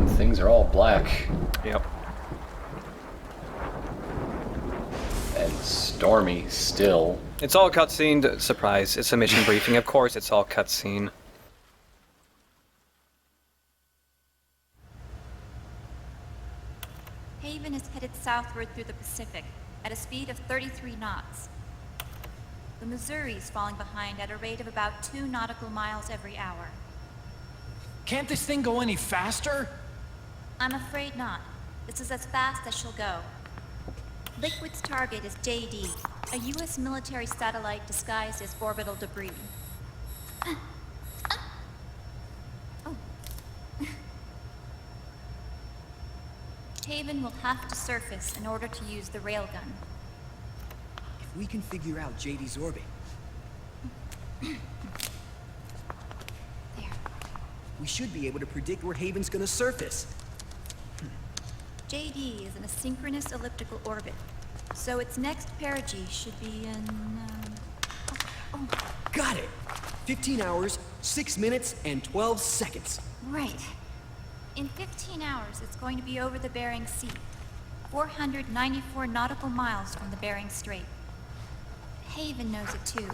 when things are all black. Yep. And stormy still. It's all cutscene. Surprise. It's a mission briefing. Of course it's all cutscene. Haven is headed southward through the Pacific at a speed of 33 knots. The Missouri is falling behind at a rate of about 2 nautical miles every hour. Can't this thing go any faster? I'm afraid not. This is as fast as she'll go. Liquid's target is JD, a U.S. military satellite disguised as orbital debris. Oh. Haven will have to surface in order to use the railgun. If we can figure out JD's orbit, There. we should be able to predict where Haven's gonna surface. JD is in a synchronous elliptical orbit, so its next perigee should be in, Got it! 15 hours, 6 minutes, and 12 seconds. Right. In 15 hours, it's going to be over the Bering Sea, 494 nautical miles from the Bering Strait. Haven knows it too.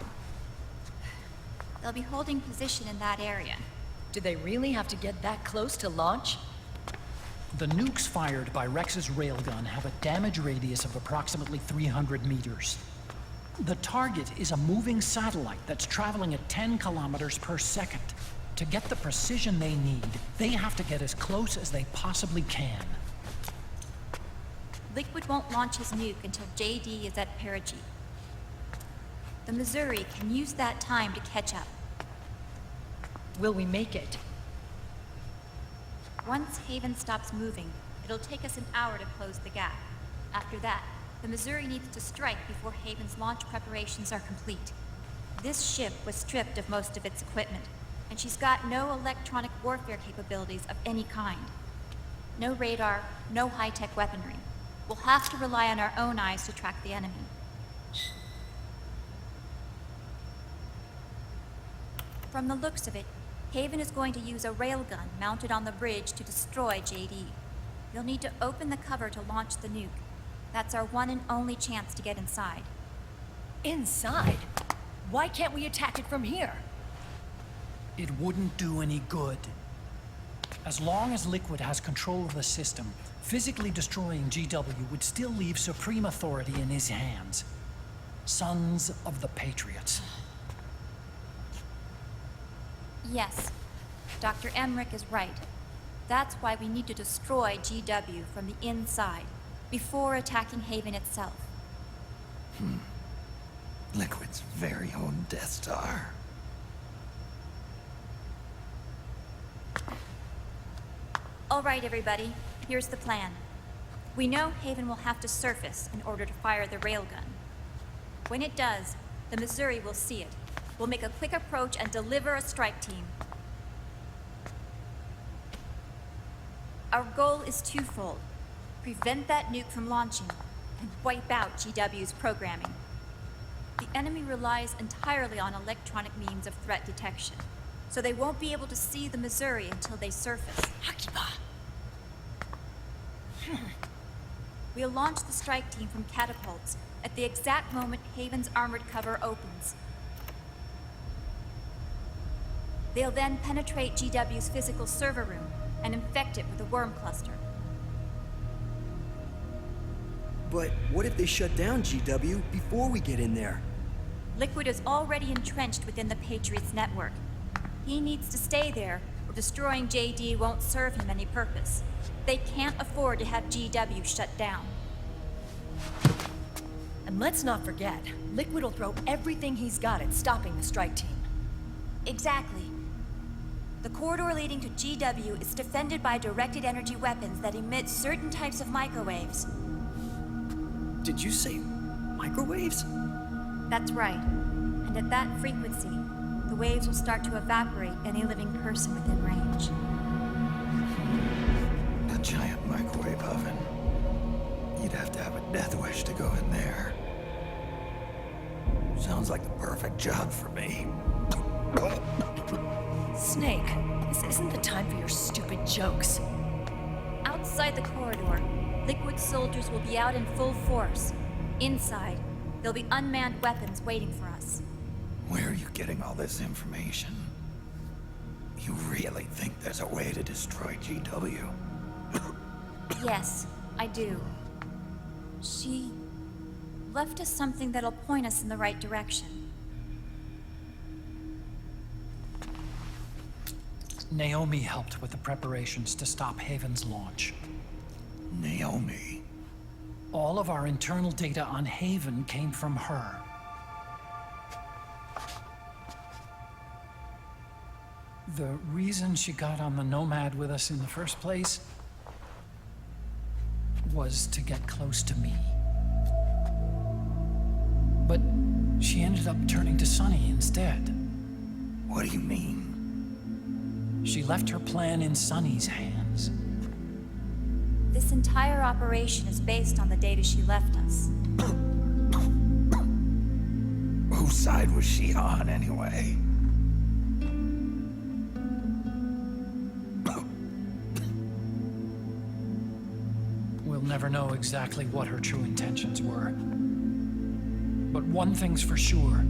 They'll be holding position in that area. Do they really have to get that close to launch? The nukes fired by Rex's railgun have a damage radius of approximately 300 meters. The target is a moving satellite that's traveling at 10 kilometers per second. To get the precision they need, they have to get as close as they possibly can. Liquid won't launch his nuke until JD is at perigee. The Missouri can use that time to catch up. Will we make it? Once Haven stops moving, it'll take us an hour to close the gap. After that, the Missouri needs to strike before Haven's launch preparations are complete. This ship was stripped of most of its equipment, and she's got no electronic warfare capabilities of any kind. No radar, no high-tech weaponry. We'll have to rely on our own eyes to track the enemy. From the looks of it, Haven is going to use a railgun mounted on the bridge to destroy JD. You'll need to open the cover to launch the nuke. That's our one and only chance to get inside. Inside? Why can't we attack it from here? It wouldn't do any good. As long as Liquid has control of the system, physically destroying GW would still leave supreme authority in his hands. Sons of the Patriots. Yes, Dr. Emmerich is right. That's why we need to destroy GW from the inside, before attacking Haven itself. Liquid's very own Death Star. All right, everybody, here's the plan. We know Haven will have to surface in order to fire the railgun. When it does, the Missouri will see it. We'll make a quick approach and deliver a strike team. Our goal is twofold. Prevent that nuke from launching, and wipe out GW's programming. The enemy relies entirely on electronic means of threat detection, so they won't be able to see the Missouri until they surface. We'll launch the strike team from catapults at the exact moment Haven's armored cover opens. They'll then penetrate GW's physical server room and infect it with a worm cluster. But what if they shut down GW before we get in there? Liquid is already entrenched within the Patriots network. He needs to stay there, or destroying JD won't serve him any purpose. They can't afford to have GW shut down. And let's not forget, Liquid will throw everything he's got at stopping the strike team. Exactly. The corridor leading to GW is defended by directed energy weapons that emit certain types of microwaves. Did you say microwaves? That's right. And at that frequency, the waves will start to evaporate any living person within range. A giant microwave oven. You'd have to have a death wish to go in there. Sounds like the perfect job for me. Snake, this isn't the time for your stupid jokes. Outside the corridor, Liquid soldiers will be out in full force. Inside, there'll be unmanned weapons waiting for us. Where are you getting all this information? You really think there's a way to destroy GW? Yes, I do. She left us something that'll point us in the right direction. Naomi helped with the preparations to stop Haven's launch. Naomi? All of our internal data on Haven came from her. The reason she got on the Nomad with us in the first place was to get close to me. But she ended up turning to Sunny instead. What do you mean? She left her plan in Sunny's hands. This entire operation is based on the data she left us. Whose side was she on, anyway? We'll never know exactly what her true intentions were. But one thing's for sure.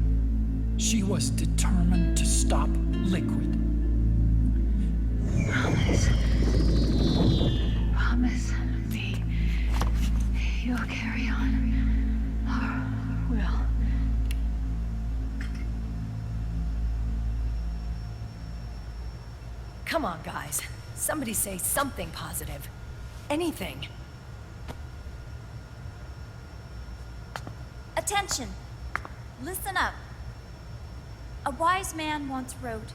She was determined to stop Liquid. Promise me you'll carry on. Or will. Come on, guys. Somebody say something positive. Anything. Attention! Listen up. A wise man once wrote,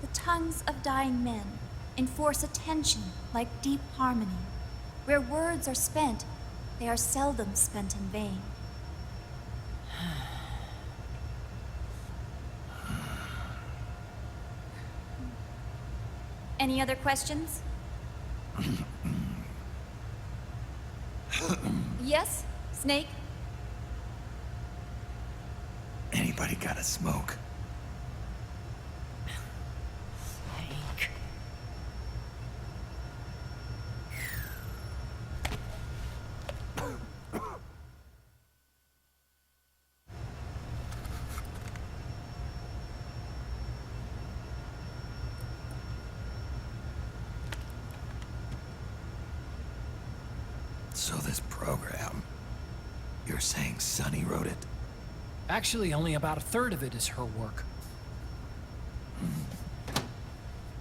"The tongues of dying men enforce attention like deep harmony. Where words are spent, they are seldom spent in vain." Any other questions? Yes, Snake? Anybody got a smoke? Snake. So this program, you're saying Sunny wrote it? Actually, only about a third of it is her work.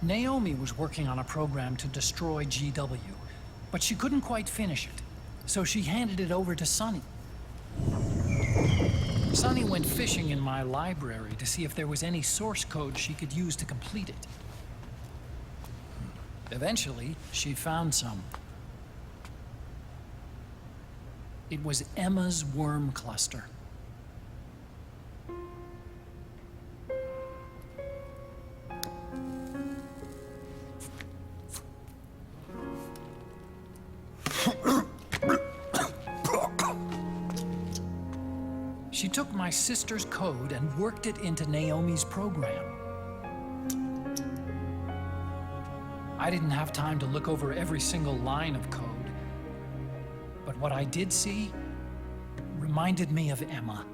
Naomi was working on a program to destroy GW, but she couldn't quite finish it, so she handed it over to Sunny. Sunny went fishing in my library to see if there was any source code she could use to complete it. Eventually, she found some. It was Emma's worm cluster. She took my sister's code and worked it into Naomi's program. I didn't have time to look over every single line of code, but what I did see reminded me of Emma.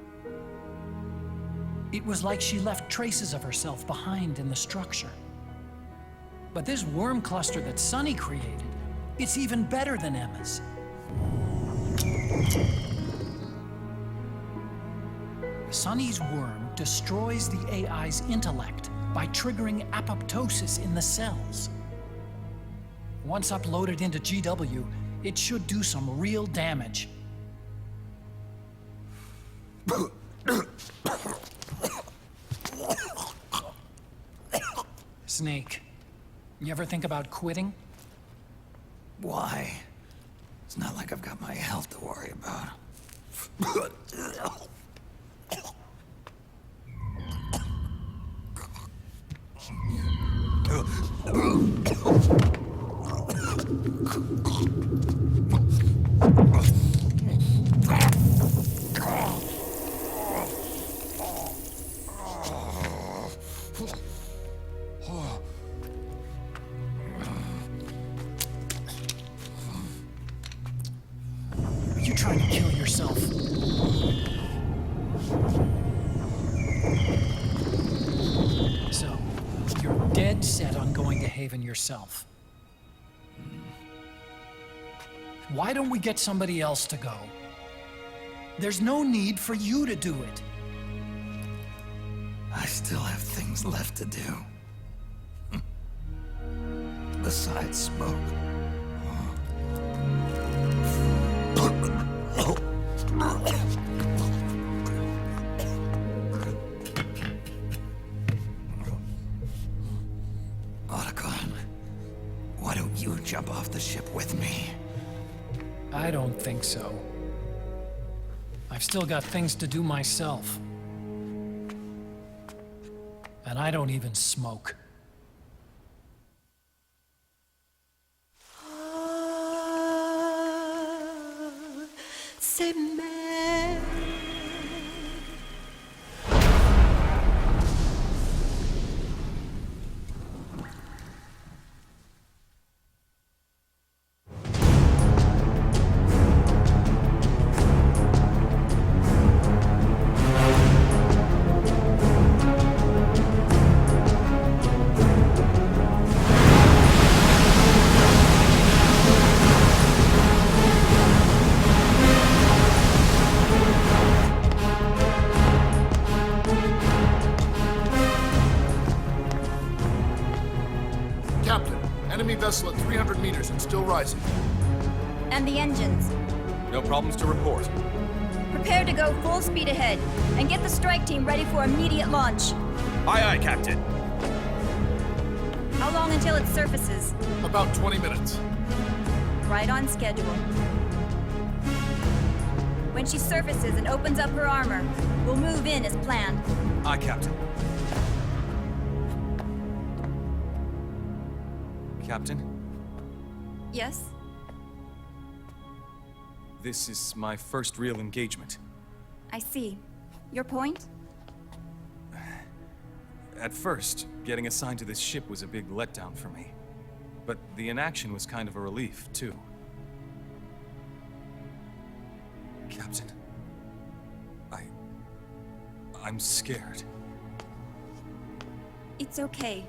It was like she left traces of herself behind in the structure. But this worm cluster that Sunny created, it's even better than Emma's. Sunny's worm destroys the AI's intellect by triggering apoptosis in the cells. Once uploaded into GW, it should do some real damage. Snake, you ever think about quitting? Why? It's not like I've got my health to worry about. trying to kill yourself. So, you're dead set on going to Haven yourself. Why don't we get somebody else to go? There's no need for you to do it. I still have things left to do. Besides smoke. Otacon, why don't you jump off the ship with me? I don't think so. I've still got things to do myself. And I don't even smoke. C'est me. Captain, enemy vessel at 300 meters and still rising. And the engines. No problems to report. Prepare to go full speed ahead, and get the strike team ready for immediate launch. Aye, aye, Captain. How long until it surfaces? About 20 minutes. Right on schedule. When she surfaces and opens up her armor, we'll move in as planned. Aye, Captain. Captain, Yes? this is my first real engagement. I see. Your point? At first, getting assigned to this ship was a big letdown for me. But the inaction was kind of a relief, too. Captain, I'm scared. It's okay.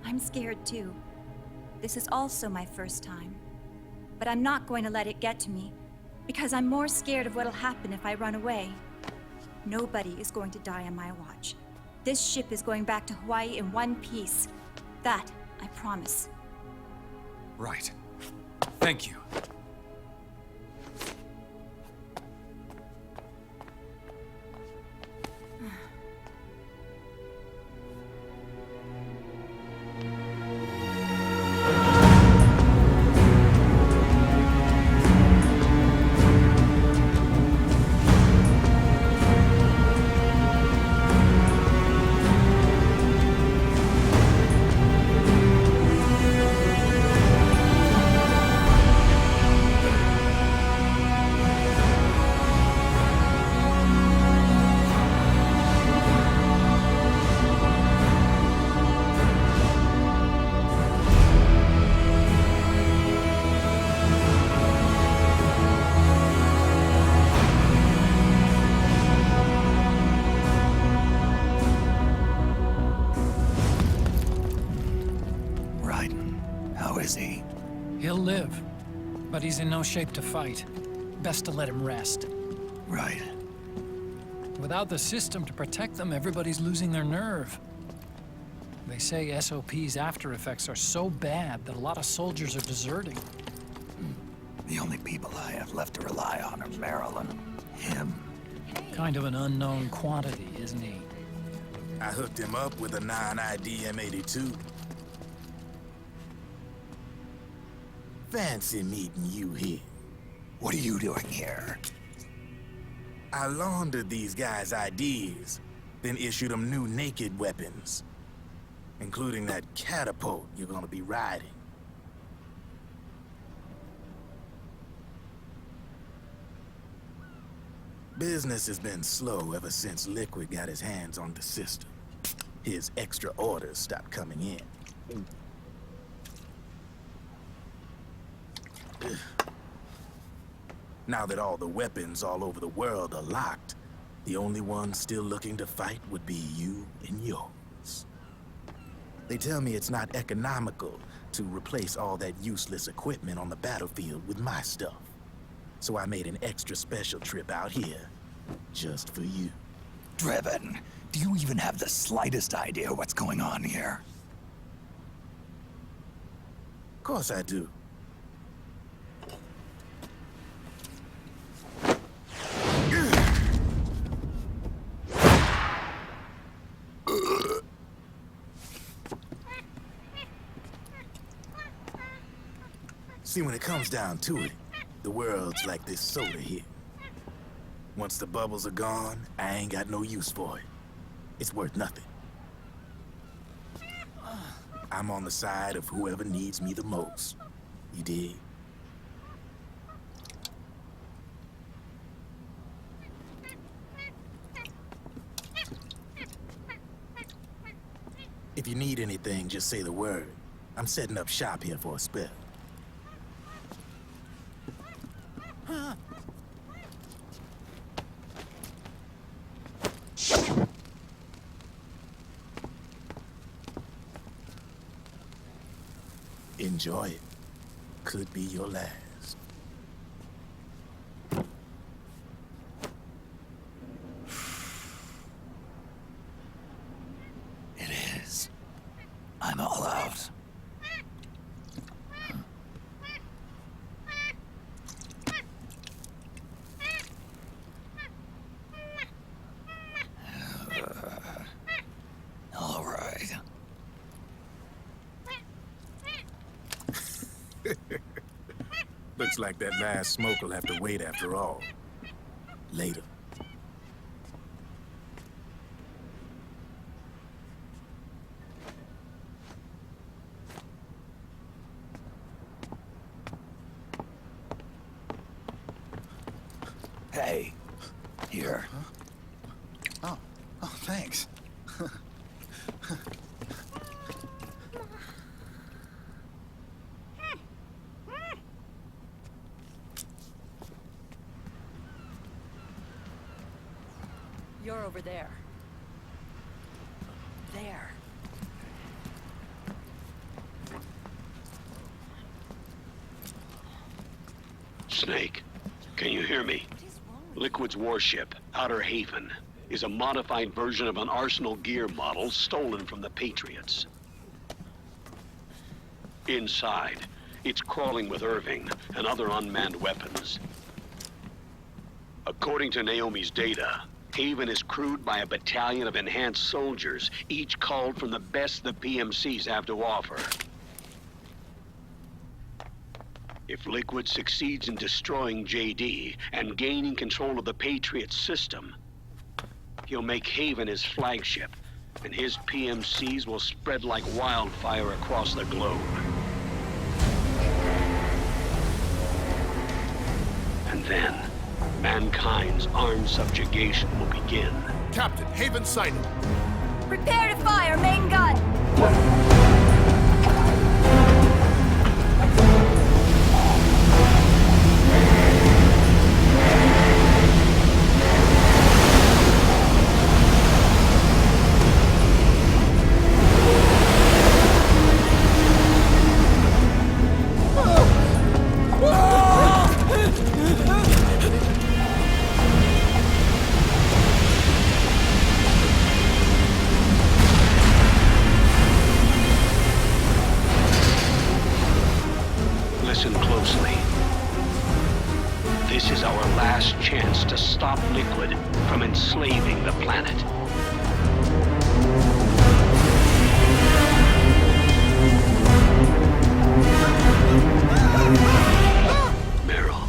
I'm scared too. This is also my first time. But I'm not going to let it get to me, because I'm more scared of what'll happen if I run away. Nobody is going to die on my watch. This ship is going back to Hawaii in one piece. That, I promise. Right. Thank you. He'll live, but he's in no shape to fight. Best to let him rest. Right. Without the system to protect them, everybody's losing their nerve. They say SOP's after effects are so bad that a lot of soldiers are deserting. The only people I have left to rely on are Marilyn, him. Kind of an unknown quantity, isn't he? I hooked him up with a 9ID M82. Fancy meeting you here. What are you doing here? I laundered these guys' IDs, then issued them new naked weapons, including that catapult you're gonna be riding. Business has been slow ever since Liquid got his hands on the system. His extra orders stopped coming in. Now that all the weapons all over the world are locked, the only one still looking to fight would be you and yours. They tell me it's not economical to replace all that useless equipment on the battlefield with my stuff. So I made an extra special trip out here, just for you. Driven, do you even have the slightest idea what's going on here? Of course I do. See, when it comes down to it, the world's like this soda here. Once the bubbles are gone, I ain't got no use for it. It's worth nothing. I'm on the side of whoever needs me the most. You dig? If you need anything, just say the word. I'm setting up shop here for a spell. Enjoy it. Could be your last. It is. I'm all out. All right. Looks like that last smoke will have to wait after all. Later. Hey, here. Oh, thanks. You're over there. There. Snake, can you hear me? Liquid's warship, Outer Haven, is a modified version of an Arsenal gear model stolen from the Patriots. Inside, it's crawling with Irving and other unmanned weapons. According to Naomi's data, Haven is crewed by a battalion of enhanced soldiers, each culled from the best the PMCs have to offer. If Liquid succeeds in destroying JD and gaining control of the Patriot system, he'll make Haven his flagship, and his PMCs will spread like wildfire across the globe. And then, mankind's armed subjugation will begin. Captain, Haven sighted. Prepare to fire, main gun! Listen closely. This is our last chance to stop Liquid from enslaving the planet. Meryl,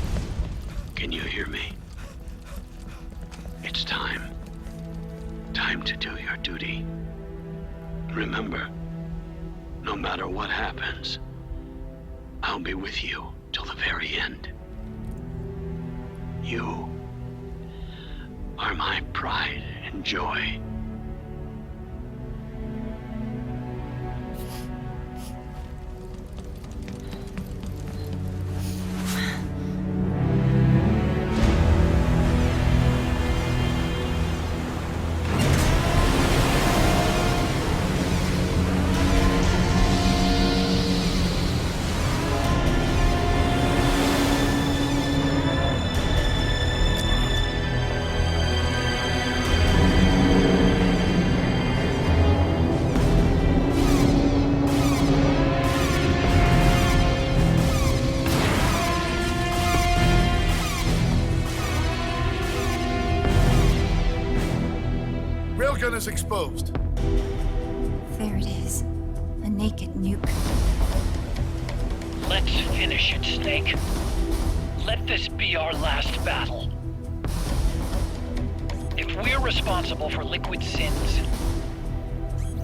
can you hear me? It's time. Time to do your duty. Remember, no matter what happens, I'll be with you till the very end. You are my pride and joy. railgun is exposed. There it is. A naked nuke. Let's finish it, Snake. Let this be our last battle. If we're responsible for Liquid's sins,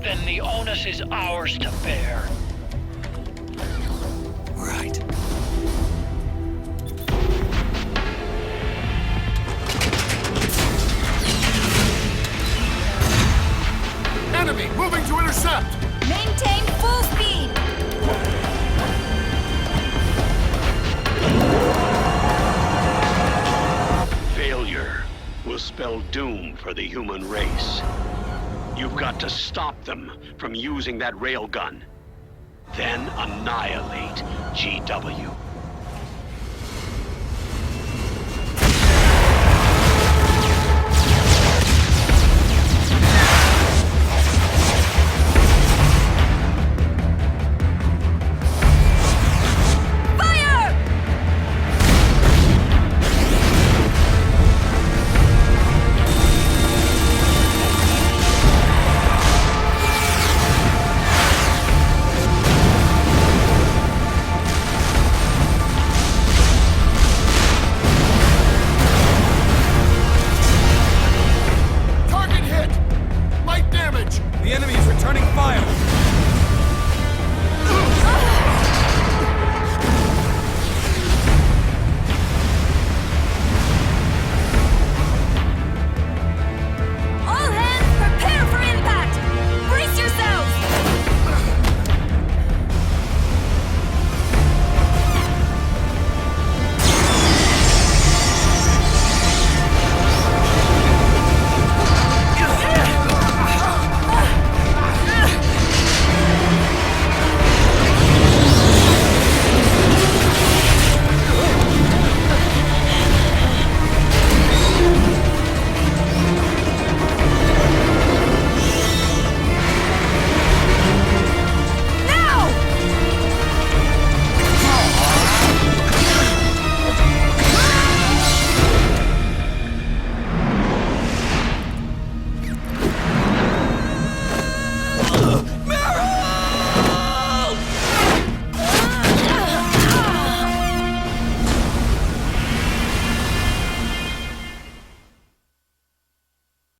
then the onus is ours to bear. Right. Enemy moving to intercept! Maintain full speed! Failure will spell doom for the human race. You've got to stop them from using that railgun. Then annihilate GW.